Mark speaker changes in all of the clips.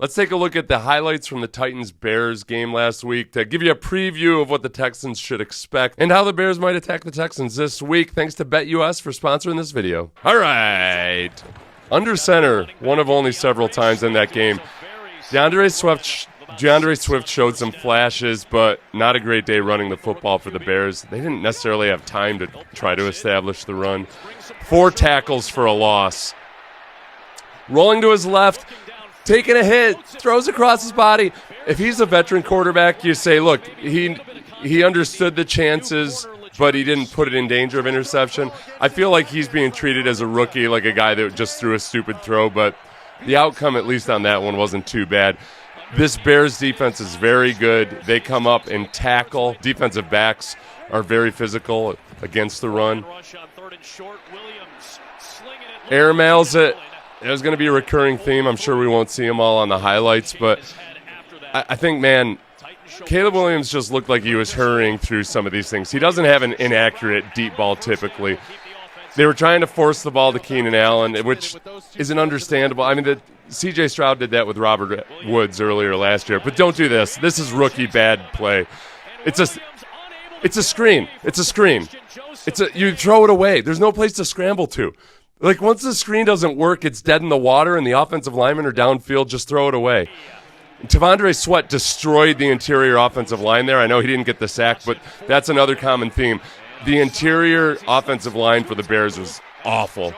Speaker 1: Let's take a look at the highlights from the Titans-Bears game last week to give you a preview of what the Texans should expect and how the Bears might attack the Texans this week. Thanks to BetUS for sponsoring this video. All right. Under center, one of only several times in that game. DeAndre Swift showed some flashes, but not a great day running the football for the Bears. They didn't necessarily have time to try to establish the run. 4 tackles for a loss. Rolling to his left, taking a hit, throws across his body. If he's a veteran quarterback, you say, look, he understood the chances, but he didn't put it in danger of interception. I feel like he's being treated as a rookie, like a guy that just threw a stupid throw, but the outcome, at least on that one, wasn't too bad. This Bears defense is very good. They come up and tackle. Defensive backs are very physical against the run. Airmails it. There's going to be a recurring theme. I'm sure we won't see them all on the highlights, but I think, man, Caleb Williams just looked like he was hurrying through some of these things. He doesn't have an inaccurate deep ball typically. They were trying to force the ball to Keenan Allen, which isn't understandable. I mean, C.J. Stroud did that with Robert Woods earlier last year, but don't do this. This is rookie bad play. It's a screen. It's a screen. You throw it away. There's no place to scramble to. Like, once the screen doesn't work, it's dead in the water, and the offensive linemen are downfield, just throw it away. T'Vondre Sweat destroyed the interior offensive line there. I know he didn't get the sack, but that's another common theme. The interior offensive line for the Bears was awful.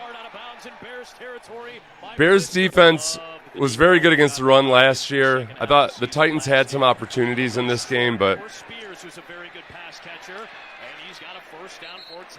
Speaker 1: Bears defense was very good against the run last year. I thought the Titans had some opportunities in this game, but...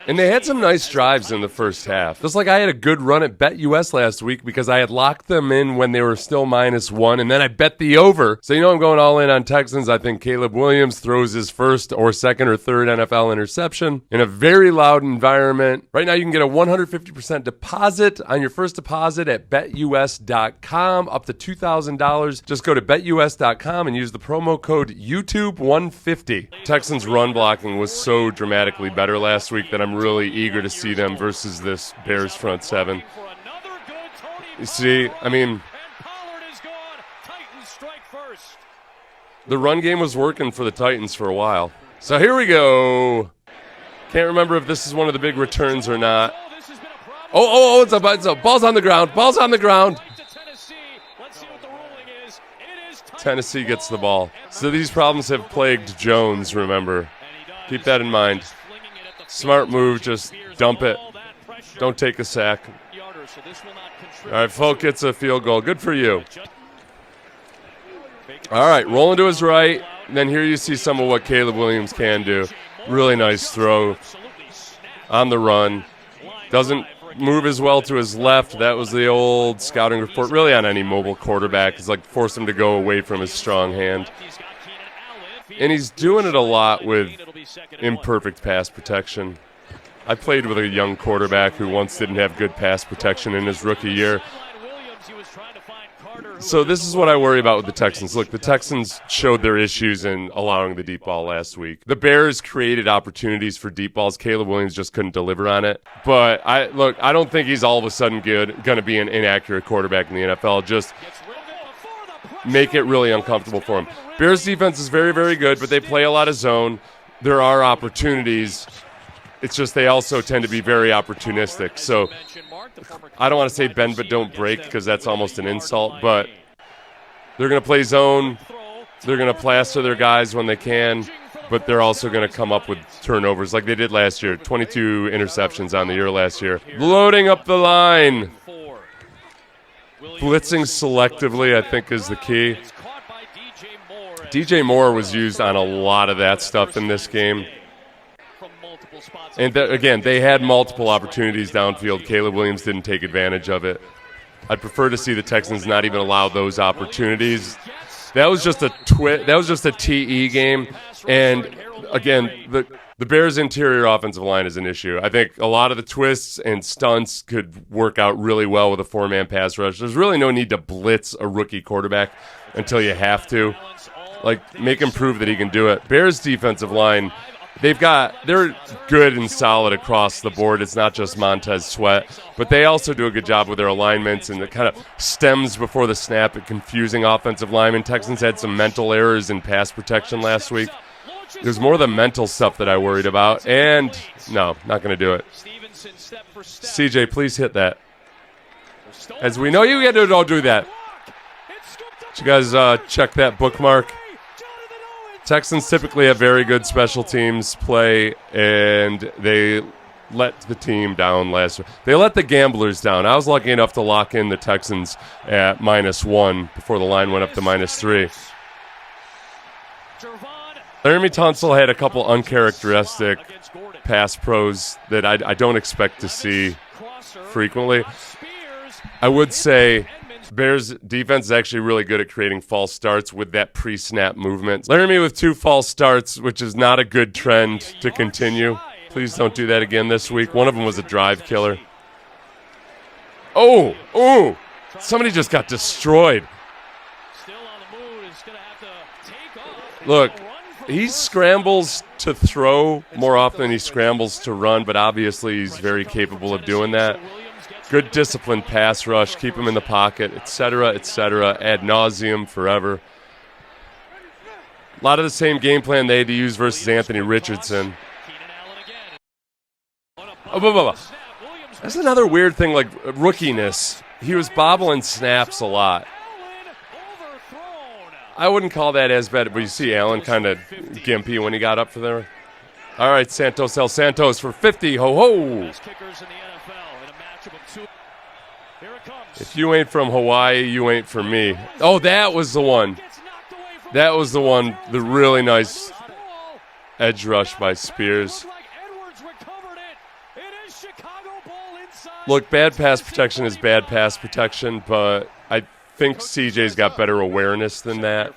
Speaker 1: And they had some nice drives in the first half. Just like I had a good run at BetUS last week because I had locked them in when they were still -1, and then I bet the over. So I'm going all in on Texans. I think Caleb Williams throws his first or second or third NFL interception in a very loud environment. Right now you can get a 150% deposit on your first deposit at BetUS.com, up to $2,000. Just go to BetUS.com and use the promo code YouTube150. Texans run blocking was so dramatically better last week that I'm really eager to see them versus this Bears front seven. You see, I mean, the run game was working for the Titans for a while. So here we go. Can't remember if this is one of the big returns or not. It's a ball's on the ground. Ball's on the ground. Tennessee gets the ball. So these problems have plagued Jones, remember. Keep that in mind. Smart move, just dump it. Don't take a sack. All right, Folk gets a field goal. Good for you. All right, rolling to his right. Then here you see some of what Caleb Williams can do. Really nice throw on the run. Doesn't move as well to his left. That was the old scouting report, really on any mobile quarterback. It's like force him to go away from his strong hand. And he's doing it a lot with imperfect pass protection. I played with a young quarterback who once didn't have good pass protection in his rookie year. So this is what I worry about with the Texans. Look, the Texans showed their issues in allowing the deep ball last week. The Bears created opportunities for deep balls. Caleb Williams just couldn't deliver on it. But I don't think he's all of a sudden going to be an inaccurate quarterback in the NFL. Just make it really uncomfortable for him. Bears defense is very, very good, but they play a lot of zone. There are opportunities. It's just they also tend to be very opportunistic. So I don't want to say bend but don't break because that's almost an insult, but they're going to play zone. They're going to plaster their guys when they can, but they're also going to come up with turnovers like they did last year. 22 interceptions on the year last year. Loading up the line. Blitzing selectively, I think, is the key. DJ Moore was used on a lot of that stuff in this game. And again, they had multiple opportunities downfield. Caleb Williams didn't take advantage of it. I'd prefer to see the Texans not even allow those opportunities. That was just a TE game. And again, the Bears' interior offensive line is an issue. I think a lot of the twists and stunts could work out really well with a four-man pass rush. There's really no need to blitz a rookie quarterback until you have to. Like, make him prove that he can do it. Bears' defensive line they're good and solid across the board. It's not just Montez Sweat, but they also do a good job with their alignments and the kind of stems before the snap at confusing offensive linemen. Texans had some mental errors in pass protection last week. There's more of the mental stuff that I worried about, and no, not going to do it. CJ, please hit that. As we know, you don't do that. Did you guys check that bookmark? Texans typically have very good special teams play, and they let the team down last week. They let the gamblers down. I was lucky enough to lock in the Texans at -1 before the line went up to -3. Laramie Tunsil had a couple uncharacteristic pass pros that I don't expect to see frequently. I would say Bears defense is actually really good at creating false starts with that pre-snap movement. Laramie with 2 false starts, which is not a good trend to continue. Please don't do that again this week. One of them was a drive killer. Oh, somebody just got destroyed. Look, he scrambles to throw more often than he scrambles to run, but obviously he's very capable of doing that. Good disciplined pass rush, keep him in the pocket, etc., ad nauseum, forever. A lot of the same game plan they had to use versus Anthony Richardson. That's another weird thing, like rookiness. He was bobbling snaps a lot. I wouldn't call that as bad, but you see Allen kind of gimpy when he got up for there. All right, Santos El Santos for 50. Ho-ho! If you ain't from Hawaii, you ain't from me. Oh, that was the one. That was the one. The really nice edge rush by Spears. Look, bad pass protection is bad pass protection, but I think CJ's got better awareness than that.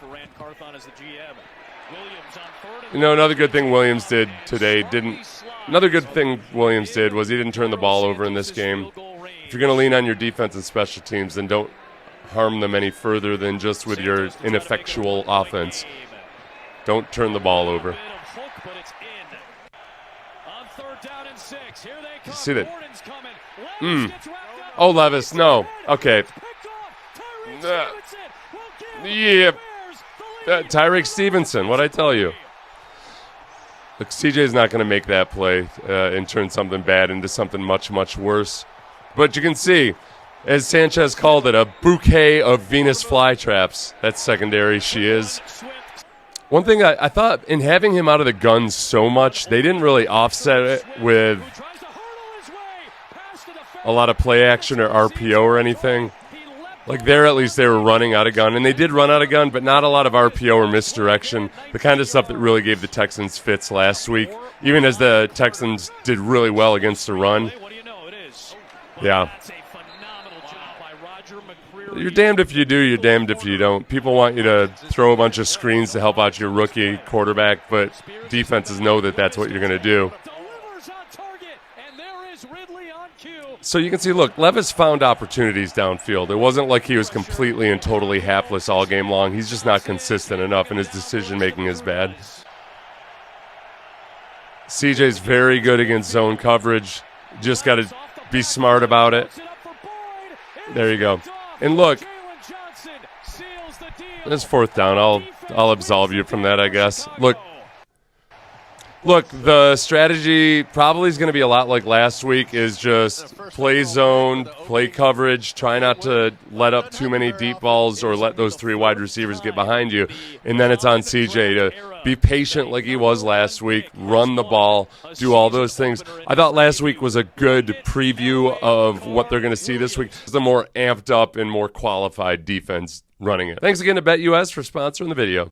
Speaker 1: You know, another good thing Williams did today Another good thing Williams did was he didn't turn the ball over in this game. If you're going to lean on your defense and special teams, then don't harm them any further than just with your ineffectual offense. Don't turn the ball over. You see that? Oh, Levis, no. Okay. Yeah. Tyreek Stevenson, what'd I tell you? Look, CJ's not going to make that play and turn something bad into something much, much worse. But you can see, as Sanchez called it, a bouquet of Venus flytraps. That's secondary. She is. One thing I thought, in having him out of the gun so much, they didn't really offset it with a lot of play action or RPO or anything. Like there, at least they were running out of gun, and they did run out of gun, but not a lot of RPO or misdirection, the kind of stuff that really gave the Texans fits last week, even as the Texans did really well against the run. Yeah. You're damned if you do, you're damned if you don't. People want you to throw a bunch of screens to help out your rookie quarterback, but defenses know that that's what you're going to do. So you can see, look, Levis found opportunities downfield. It wasn't like he was completely and totally hapless all game long. He's just not consistent enough, and his decision-making is bad. CJ's very good against zone coverage. Just got to be smart about it. There you go. And look, this 4th down. I'll absolve you from that, I guess. Look, the strategy probably is going to be a lot like last week, is just play zone, play coverage, try not to let up too many deep balls or let those 3 wide receivers get behind you. And then it's on CJ to be patient like he was last week, run the ball, do all those things. I thought last week was a good preview of what they're going to see this week. It's a more amped up and more qualified defense running it. Thanks again to BetUS for sponsoring the video.